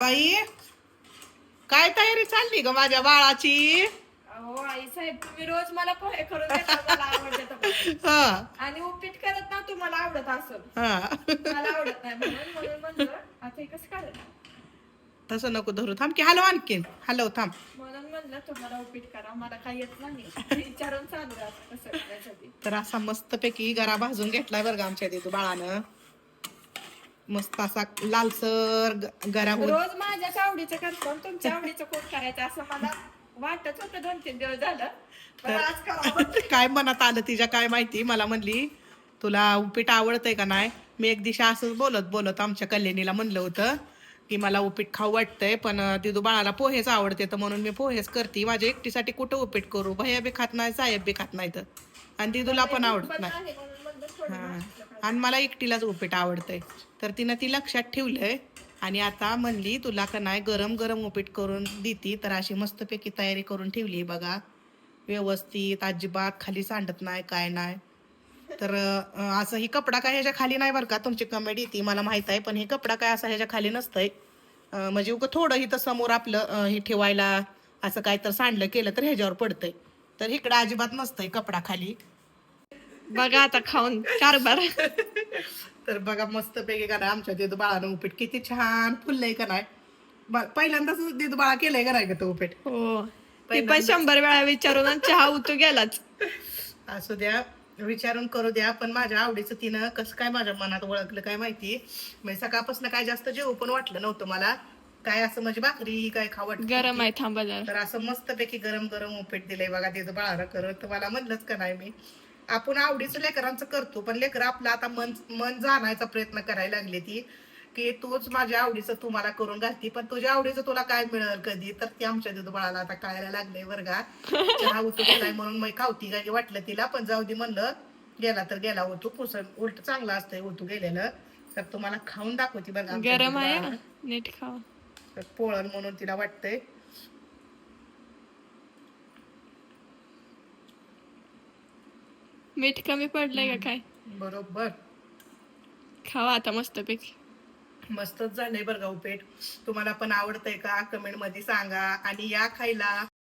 बाई, काय तयारी चालली ग माझ्या बाळाची? अहो आई साहेब, तुम्ही रोज मला पोहे करून देता, मला आवडत हा आणि उपीट करत ना तुम्हाला आवडत असेल, हा मला आवडत नाही म्हणून म्हणून म्हणलं आता हे कसं करत तसं नको धरू, थांब की हलव, आणखीन हलव, थांब. म्हणून म्हणलं तुम्हाला उपीट करा, मला काही येत नाही विचारून चालू आहे कसं करायसाठी. तर असा मस्तपैकी गरा भाजून घेतलाय बरं का आमच्या तिथं बाळानं. मस्त असा लालसर गरा होत. रोज माझ्याच आवडीचं करतो आणि तुमच्या आवडीचं कोण करायचं असं मला वाटत होतं 2-3 दिवस झालं, पण तर आज करावं. काय मनात आलं तिच्या काय माहिती, मला म्हणली तुला उपीट आवडतंय का नाही. मी एक दिवशी असंच बोलत बोलत आमच्या कल्याणीला म्हणलं होतं की मला उपीट खाऊ वाटतंय, पण दिदू बाळाला पोहेच आवडते, तर म्हणून मी पोहेच करते. माझ्या एकटीसाठी कुठं उपीट करू, भैया बी खात नाही, साहेब बी खात नाही, तर आणि दिदूला पण आवडत नाही. आहे म्हणून म्हणलं थोडं हा, नाश्ता करा. आणि मला एकटीलाच उपीट आवडतंय, तर तिनं ती लक्षात ठेवलंय. आणि आता म्हणली तुला का नाही गरम गरम उपीट करून देती, तर अशी मस्तपैकी तयारी करून ठेवली बघा, व्यवस्थित, अजिबात खाली सांडत नाही, काय नाही. तर असं ही कपडा काय ह्याच्या खाली नाही बरं का, तुमची कमेडी ती मला माहित आहे, पण हे कपडा काय असा ह्याच्या खाली नसतंय. म्हणजे उगं थोडं इथं समोर आपलं हे ठेवायला असं काय तर सांडलं केलं तर ह्याच्यावर पडतंय, तर इकडं अजिबात नसतंय कपडा खाली. बघा आता खाऊन कारभार. तर बघा मस्त पैकी का नाही आमच्या दिदू बाळानं उपीट किती छान फुललंय का नाही. पहिल्यांदाच दिदू बाळा केलंय का नाही का तो उपीट. हो, ती पण 100 वेळा विचारून आणि चहा उतू गेलाच. असू द्या, विचारून करू द्या, पण माझ्या आवडीचं तिनं कसं काय माझ्या मनात ओळखलं काय माहिती. म्हणजे सकाळपासून काय जास्त जेवू पण वाटलं नव्हतं मला, काय असं म्हणजे भाकरी काय खावट गरम आहे, थांबा जरा. तर असं मस्तपैकी गरम गरम उपीट दिलंय बघा तिथं बाळाला करत. तर मला म्हणलंच का नाही मी, आपण आवडीचं लेकरांचं करतो, पण लेकर आपलं आता मन मन जाणायचा प्रयत्न करायला लागली ती, की तूच माझ्या आवडीचं तू मला करून घालती, पण तुझ्या आवडीचं तुला काय मिळेल कधी, तर ते आमच्या तिथं बाळाला आता कळायला लागलंय बरं का. चहा उतू गेलाय म्हणून मग खावती काय वाटलं तिला, पण जाऊ दे म्हणलं, गेला तर गेला ओतू, पुसण उलट चांगलं असतंय ओतू गेलेलं. तर तुम्हाला खाऊन दाखवती बरं आमच्या गरम तिथं आहे, बाळानं. नीट खावा. तर पोळण म्हणून तिला वाटतंय. मीठ कमी पडलंय का काय? बरोबर खावा आता मस्तपैकी. मस्तच झालंय बरं का उपीट. तुम्हाला पण आवडतंय का, कमेंट मध्ये सांगा आणि या खायला.